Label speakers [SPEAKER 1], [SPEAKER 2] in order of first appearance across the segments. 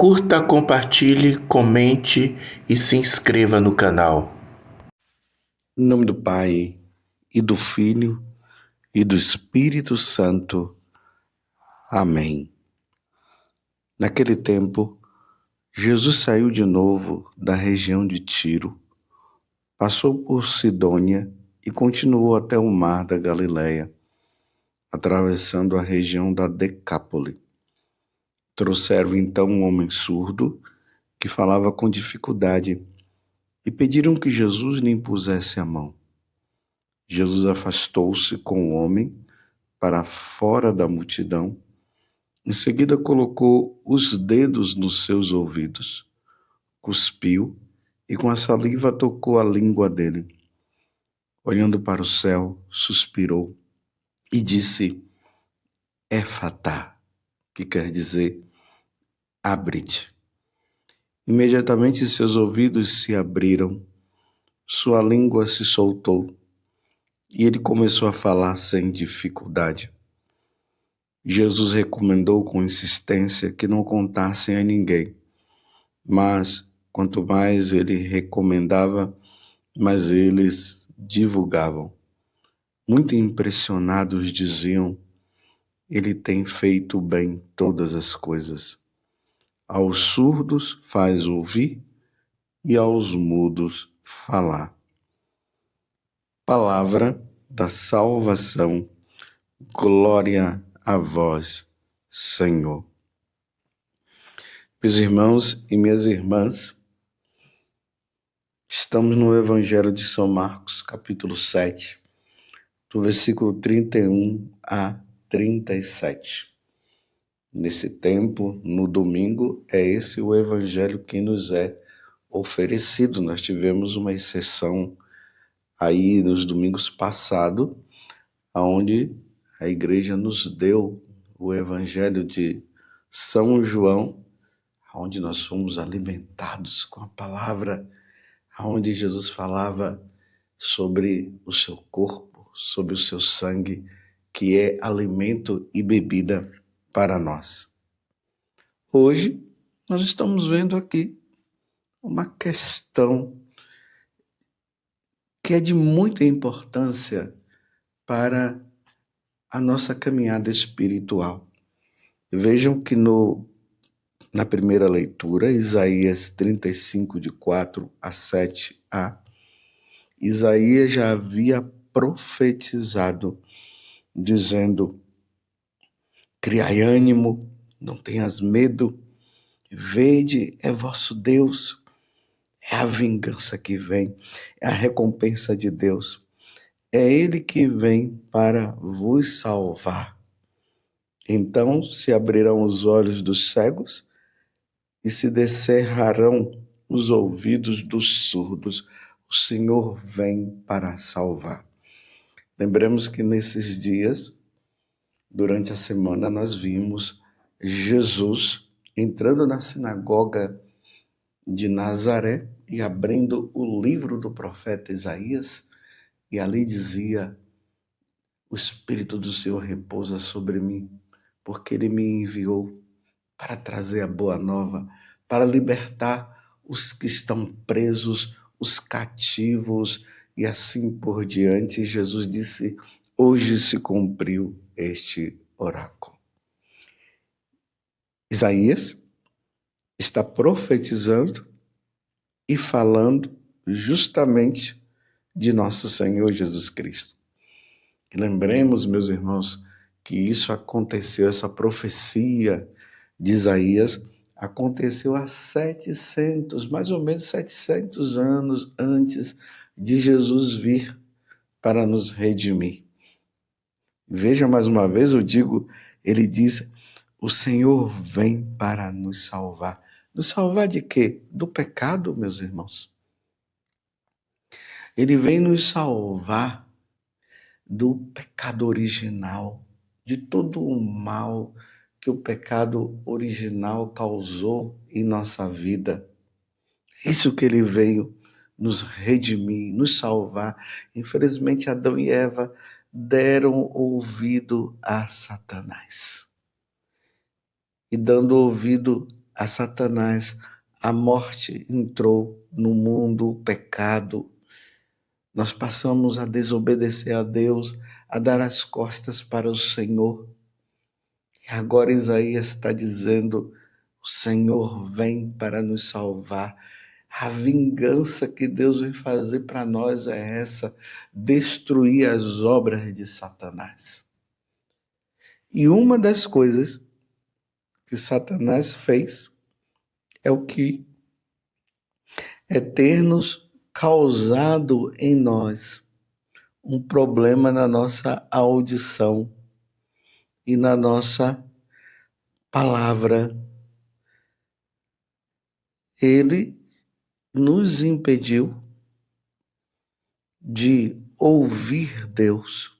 [SPEAKER 1] Curta, compartilhe, comente e se inscreva no canal.
[SPEAKER 2] Em nome do Pai, e do Filho, e do Espírito Santo. Amém. Naquele tempo, Jesus saiu de novo da região de Tiro, passou por Sidônia e continuou até o mar da Galileia, atravessando a região da Decápole. Trouxeram então um homem surdo que falava com dificuldade e pediram que Jesus lhe impusesse a mão. Jesus afastou-se com o homem para fora da multidão. Em seguida, colocou os dedos nos seus ouvidos, cuspiu e com a saliva tocou a língua dele. Olhando para o céu, suspirou e disse: Éfatá, que quer dizer abre-te. Imediatamente seus ouvidos se abriram, sua língua se soltou e ele começou a falar sem dificuldade. Jesus recomendou com insistência que não contassem a ninguém, mas quanto mais ele recomendava, mais eles divulgavam. Muito impressionados diziam: ele tem feito bem todas as coisas. Aos surdos faz ouvir e aos mudos falar. Palavra da salvação. Glória a vós, Senhor. Meus irmãos e minhas irmãs, estamos no Evangelho de São Marcos, capítulo 7, do versículo 31 a 37. Nesse tempo, no domingo, é esse o Evangelho que nos é oferecido. Nós tivemos uma exceção aí nos domingos passados, onde a igreja nos deu o Evangelho de São João, onde nós fomos alimentados com a palavra, onde Jesus falava sobre o seu corpo, sobre o seu sangue, que é alimento e bebida para nós. Hoje, nós estamos vendo aqui uma questão que é de muita importância para a nossa caminhada espiritual. Vejam que na primeira leitura, Isaías 35, de 4 a 7a, Isaías já havia profetizado, dizendo: criai ânimo, não tenhas medo, vede, é vosso Deus, é a vingança que vem, é a recompensa de Deus, é Ele que vem para vos salvar. Então se abrirão os olhos dos cegos e se descerrarão os ouvidos dos surdos. O Senhor vem para salvar. Lembremos que nesses dias, durante a semana, nós vimos Jesus entrando na sinagoga de Nazaré e abrindo o livro do profeta Isaías, e ali dizia: o Espírito do Senhor repousa sobre mim, porque Ele me enviou para trazer a boa nova, para libertar os que estão presos, os cativos, e assim por diante. Jesus disse: hoje se cumpriu este oráculo. Isaías está profetizando e falando justamente de nosso Senhor Jesus Cristo. E lembremos, meus irmãos, que isso aconteceu, essa profecia de Isaías aconteceu há mais ou menos 700 anos antes de Jesus vir para nos redimir. Veja mais uma vez, ele diz: o Senhor vem para nos salvar. Nos salvar de quê? Do pecado, meus irmãos. Ele vem nos salvar do pecado original, de todo o mal que o pecado original causou em nossa vida. Isso que ele veio nos redimir, nos salvar. Infelizmente, Adão e Eva deram ouvido a Satanás. E dando ouvido a Satanás, a morte entrou no mundo, o pecado. Nós passamos a desobedecer a Deus, a dar as costas para o Senhor. E agora Isaías está dizendo: o Senhor vem para nos salvar. A vingança que Deus vem fazer para nós é essa: destruir as obras de Satanás. E uma das coisas que Satanás fez é o que é ter nos causado em nós um problema na nossa audição e na nossa palavra. Ele nos impediu de ouvir Deus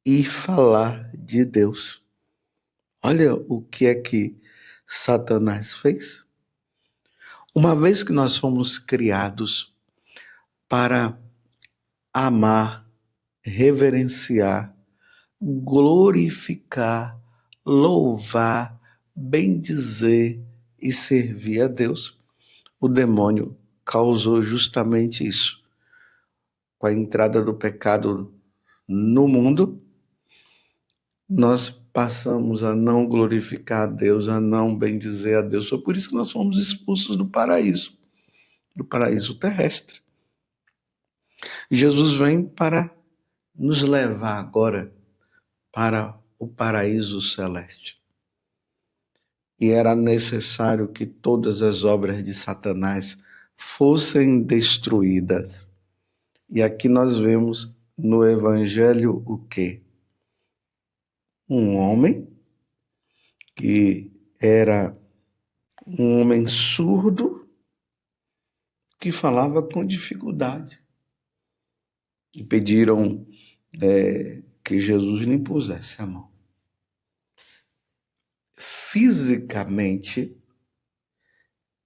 [SPEAKER 2] e falar de Deus. Olha o que é que Satanás fez. Uma vez que nós fomos criados para amar, reverenciar, glorificar, louvar, bendizer e servir a Deus, o demônio causou justamente isso. Com a entrada do pecado no mundo, nós passamos a não glorificar a Deus, a não bendizer a Deus. Foi por isso que nós fomos expulsos do paraíso terrestre. Jesus vem para nos levar agora para o paraíso celeste. E era necessário que todas as obras de Satanás fossem destruídas. E aqui nós vemos no Evangelho o quê? Um homem que era um homem surdo que falava com dificuldade. E pediram que Jesus lhe impusesse a mão. Fisicamente,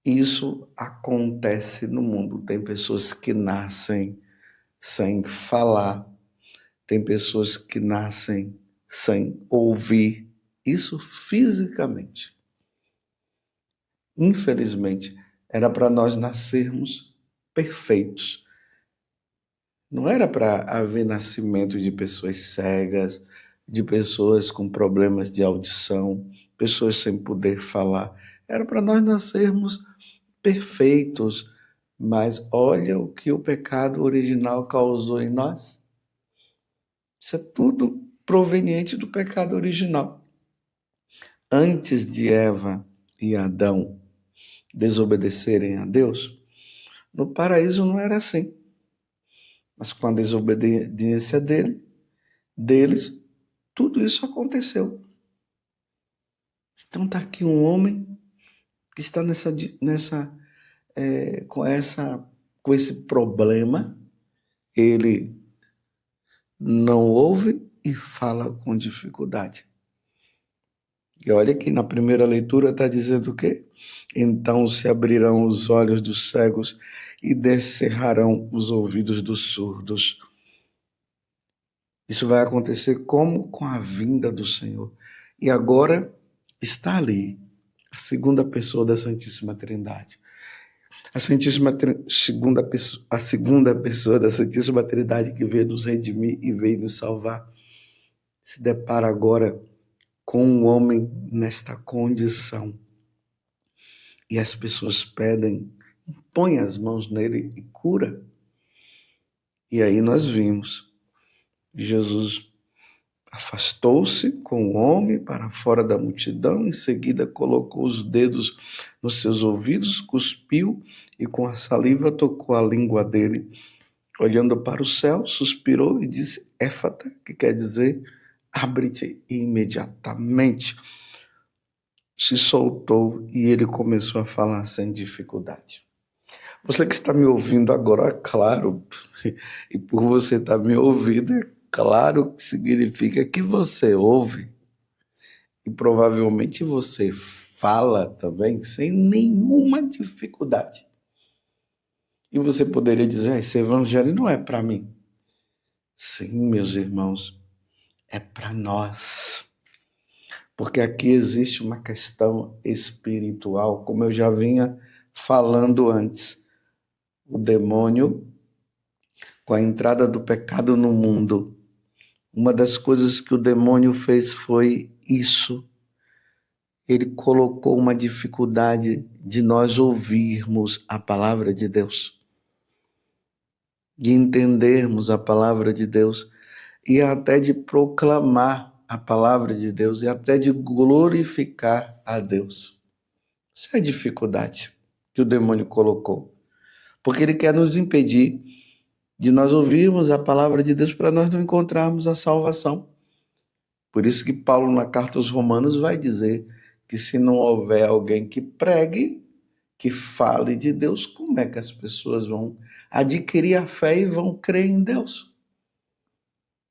[SPEAKER 2] isso acontece no mundo. Tem pessoas que nascem sem falar, tem pessoas que nascem sem ouvir. Isso fisicamente. Infelizmente, era para nós nascermos perfeitos. Não era para haver nascimento de pessoas cegas, de pessoas com problemas de audição, pessoas sem poder falar. Era para nós nascermos perfeitos. Mas olha o que o pecado original causou em nós. Isso é tudo proveniente do pecado original. Antes de Eva e Adão desobedecerem a Deus, no paraíso não era assim. Mas com a desobediência deles, tudo isso aconteceu. Então está aqui um homem que está com esse problema. Ele não ouve e fala com dificuldade. E olha que na primeira leitura está dizendo o quê? Então se abrirão os olhos dos cegos e descerrarão os ouvidos dos surdos. Isso vai acontecer como? Com a vinda do Senhor. E agora está ali a segunda pessoa da Santíssima Trindade. A segunda pessoa da Santíssima Trindade que veio nos redimir e veio nos salvar, se depara agora com um homem nesta condição. E as pessoas pedem, põe as mãos nele e cura. E aí nós vimos, Jesus afastou-se com o homem para fora da multidão, em seguida colocou os dedos nos seus ouvidos, cuspiu e com a saliva tocou a língua dele. Olhando para o céu, suspirou e disse, éfata, que quer dizer, abre-te. E imediatamente se soltou e ele começou a falar sem dificuldade. Você que está me ouvindo agora, claro, e por você estar me ouvindo, é claro que significa que você ouve e provavelmente você fala também sem nenhuma dificuldade. E você poderia dizer, esse evangelho não é para mim. Sim, meus irmãos, é para nós. porque aqui existe uma questão espiritual, como eu já vinha falando antes. O demônio, com a entrada do pecado no mundo, uma das coisas que o demônio fez foi isso. Ele colocou uma dificuldade de nós ouvirmos a palavra de Deus, de entendermos a palavra de Deus e até de proclamar a palavra de Deus e até de glorificar a Deus. Isso é a dificuldade que o demônio colocou, porque ele quer nos impedir de nós ouvirmos a palavra de Deus para nós não encontrarmos a salvação. Por isso que Paulo, na carta aos Romanos, vai dizer que se não houver alguém que pregue, que fale de Deus, como é que as pessoas vão adquirir a fé e vão crer em Deus?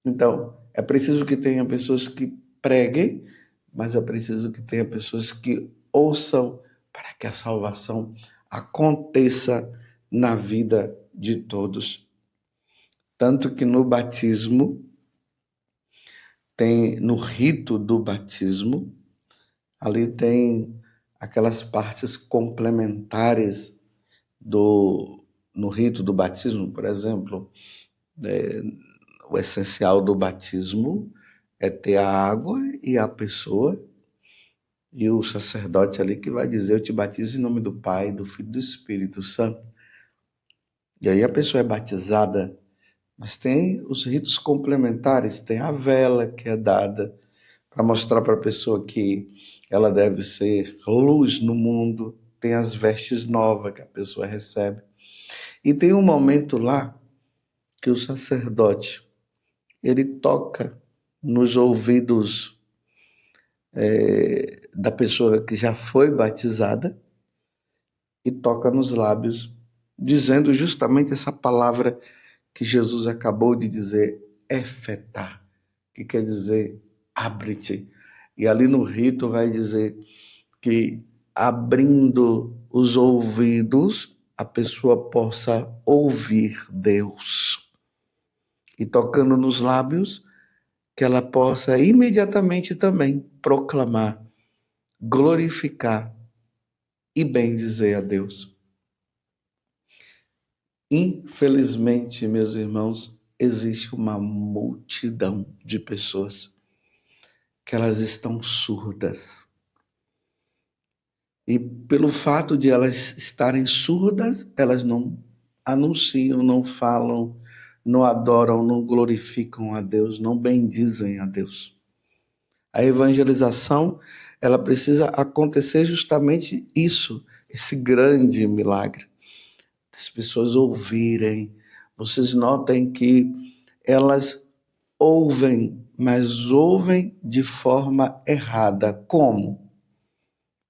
[SPEAKER 2] Então, é preciso que tenha pessoas que preguem, mas é preciso que tenha pessoas que ouçam para que a salvação aconteça na vida de todos. Tanto que no batismo, no rito do batismo, ali tem aquelas partes complementares no rito do batismo, por exemplo, o essencial do batismo é ter a água e a pessoa, e o sacerdote ali que vai dizer: eu te batizo em nome do Pai, do Filho e do Espírito Santo. E aí a pessoa é batizada, mas tem os ritos complementares, tem a vela que é dada para mostrar para a pessoa que ela deve ser luz no mundo, tem as vestes novas que a pessoa recebe. E tem um momento lá que o sacerdote, ele toca nos ouvidos da pessoa que já foi batizada e toca nos lábios, dizendo justamente essa palavra que Jesus acabou de dizer, Éfetá, que quer dizer abre-te. E ali no rito vai dizer que abrindo os ouvidos, a pessoa possa ouvir Deus. E tocando nos lábios, que ela possa imediatamente também proclamar, glorificar e bendizer a Deus. Infelizmente, meus irmãos, existe uma multidão de pessoas que elas estão surdas. E pelo fato de elas estarem surdas, elas não anunciam, não falam, não adoram, não glorificam a Deus, não bendizem a Deus. A evangelização, ela precisa acontecer justamente isso, esse grande milagre. As pessoas ouvirem. Vocês notem que elas ouvem, mas ouvem de forma errada. Como?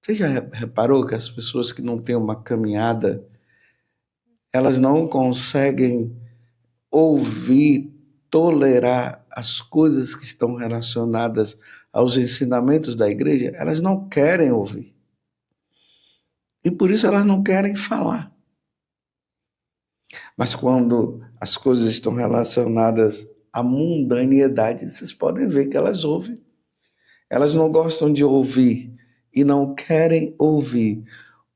[SPEAKER 2] Você já reparou que as pessoas que não têm uma caminhada, elas não conseguem ouvir, tolerar as coisas que estão relacionadas aos ensinamentos da igreja? Elas não querem ouvir. E por isso elas não querem falar. Mas quando as coisas estão relacionadas à mundanidade, vocês podem ver que elas ouvem. Elas não gostam de ouvir e não querem ouvir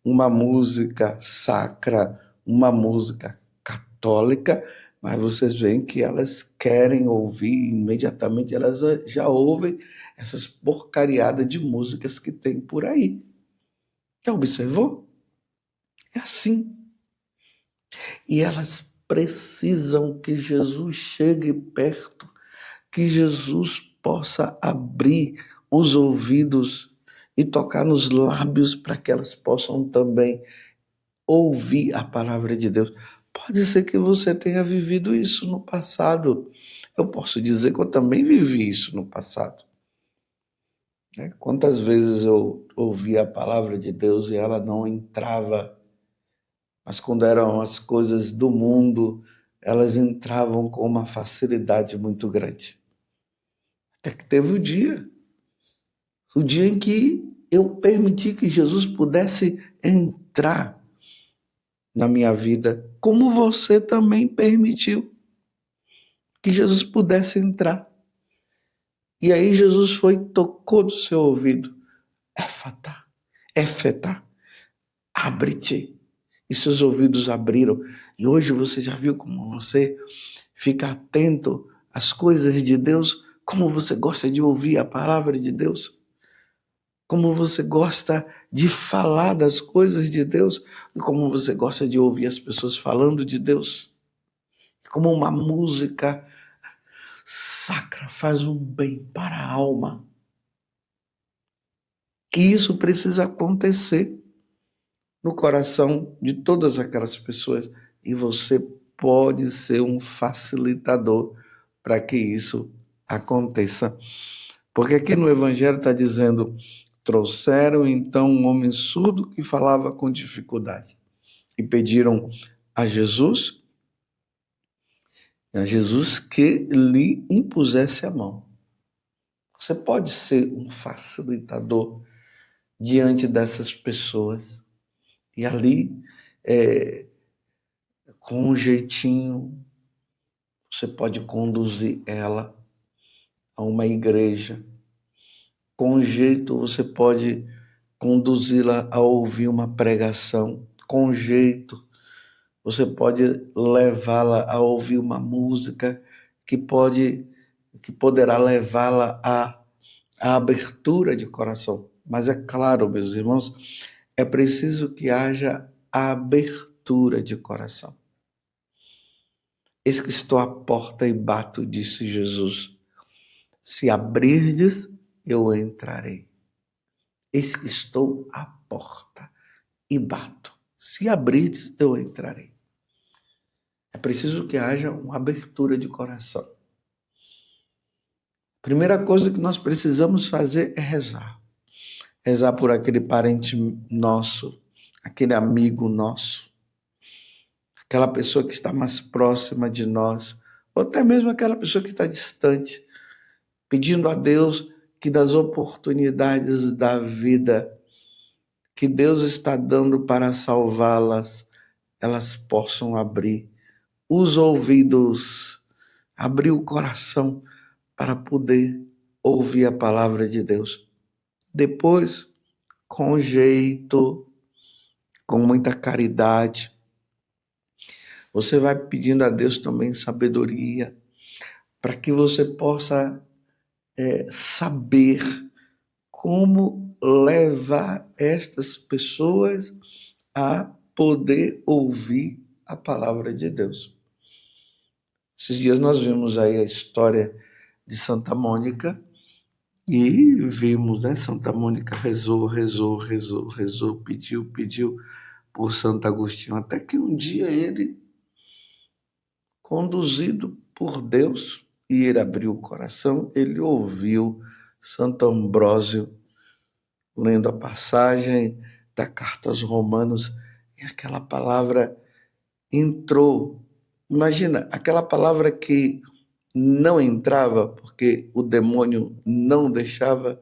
[SPEAKER 2] uma música sacra, uma música católica, mas vocês veem que elas querem ouvir, imediatamente elas já ouvem essas porcariadas de músicas que tem por aí. Já observou? É assim. E elas precisam que Jesus chegue perto, que Jesus possa abrir os ouvidos e tocar nos lábios para que elas possam também ouvir a palavra de Deus. Pode ser que você tenha vivido isso no passado. Eu posso dizer que eu também vivi isso no passado. Quantas vezes eu ouvi a palavra de Deus e ela não entrava, mas quando eram as coisas do mundo, elas entravam com uma facilidade muito grande. Até que teve o dia em que eu permiti que Jesus pudesse entrar na minha vida, como você também permitiu que Jesus pudesse entrar. E aí Jesus foi e tocou no seu ouvido. Éfata, éfeta, abre-te. E seus ouvidos abriram. E hoje você já viu como você fica atento às coisas de Deus, como você gosta de ouvir a palavra de Deus, como você gosta de falar das coisas de Deus, e como você gosta de ouvir as pessoas falando de Deus. Como uma música sacra faz um bem para a alma. E isso precisa acontecer no coração de todas aquelas pessoas. E você pode ser um facilitador para que isso aconteça. Porque aqui no Evangelho está dizendo: trouxeram então um homem surdo que falava com dificuldade e pediram a Jesus que lhe impusesse a mão. Você pode ser um facilitador diante dessas pessoas e ali, com um jeitinho, você pode conduzir ela a uma igreja. Com um jeito, você pode conduzi-la a ouvir uma pregação. Com um jeito, você pode levá-la a ouvir uma música que poderá levá-la à abertura de coração. Mas é claro, meus irmãos, é preciso que haja abertura de coração. Eis que estou à porta e bato, disse Jesus. Se abrirdes, eu entrarei. Eis que estou à porta e bato. Se abrirdes, eu entrarei. É preciso que haja uma abertura de coração. Primeira coisa que nós precisamos fazer é rezar. Rezar por aquele parente nosso, aquele amigo nosso, aquela pessoa que está mais próxima de nós, ou até mesmo aquela pessoa que está distante, pedindo a Deus que das oportunidades da vida que Deus está dando para salvá-las, elas possam abrir os ouvidos, abrir o coração para poder ouvir a palavra de Deus. Depois, com jeito, com muita caridade, você vai pedindo a Deus também sabedoria, para que você possa saber como levar estas pessoas a poder ouvir a palavra de Deus. Esses dias nós vimos aí a história de Santa Mônica e vimos, né? Santa Mônica rezou, pediu por Santo Agostinho, até que um dia ele, conduzido por Deus, e ele abriu o coração, ele ouviu Santo Ambrósio lendo a passagem da carta aos Romanos, e aquela palavra entrou. Imagina, aquela palavra que não entrava, porque o demônio não deixava,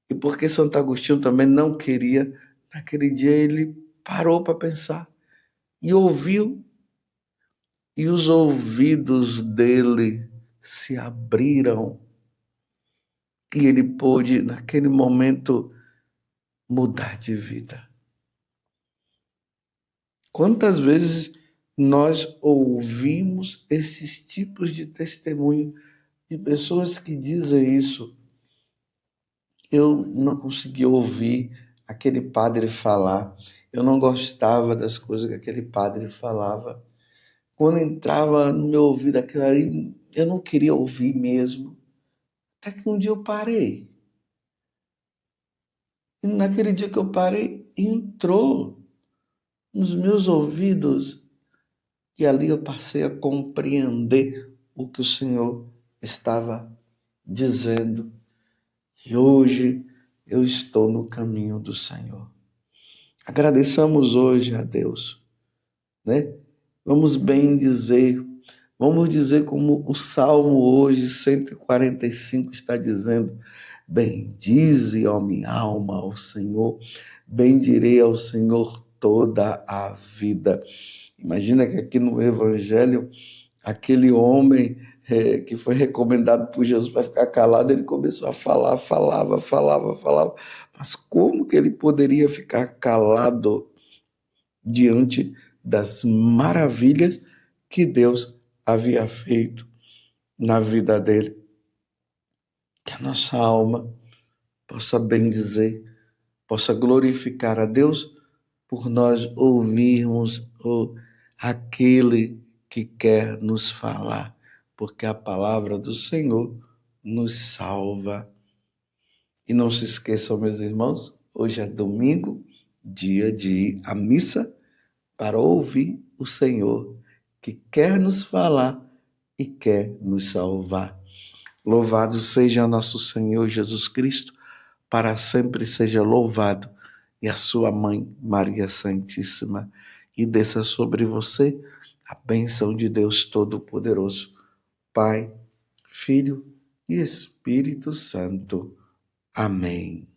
[SPEAKER 2] e porque Santo Agostinho também não queria. Naquele dia ele parou para pensar e ouviu, e os ouvidos dele se abriram, e ele pôde, naquele momento, mudar de vida. Quantas vezes nós ouvimos esses tipos de testemunho de pessoas que dizem isso? Eu não conseguia ouvir aquele padre falar, eu não gostava das coisas que aquele padre falava. Quando entrava no meu ouvido aquilo ali, eu não queria ouvir mesmo. Até que um dia eu parei. E naquele dia que eu parei, entrou nos meus ouvidos. E ali eu passei a compreender o que o Senhor estava dizendo. E hoje eu estou no caminho do Senhor. Agradeçamos hoje a Deus, né? Vamos dizer como o Salmo hoje, 145, está dizendo: bendize, ó minha alma, ao Senhor, bendirei ao Senhor toda a vida. Imagina que aqui no Evangelho, aquele homem que foi recomendado por Jesus para ficar calado, ele começou a falar, falava. Mas como que ele poderia ficar calado diante das maravilhas que Deus havia feito na vida dele? Que a nossa alma possa bendizer, possa glorificar a Deus por nós ouvirmos aquele que quer nos falar, porque a palavra do Senhor nos salva. E não se esqueçam, meus irmãos, hoje é domingo, dia de ir à missa para ouvir o Senhor que quer nos falar e quer nos salvar. Louvado seja nosso Senhor Jesus Cristo, para sempre seja louvado, e a sua mãe, Maria Santíssima, e desça sobre você a bênção de Deus Todo-Poderoso, Pai, Filho e Espírito Santo. Amém.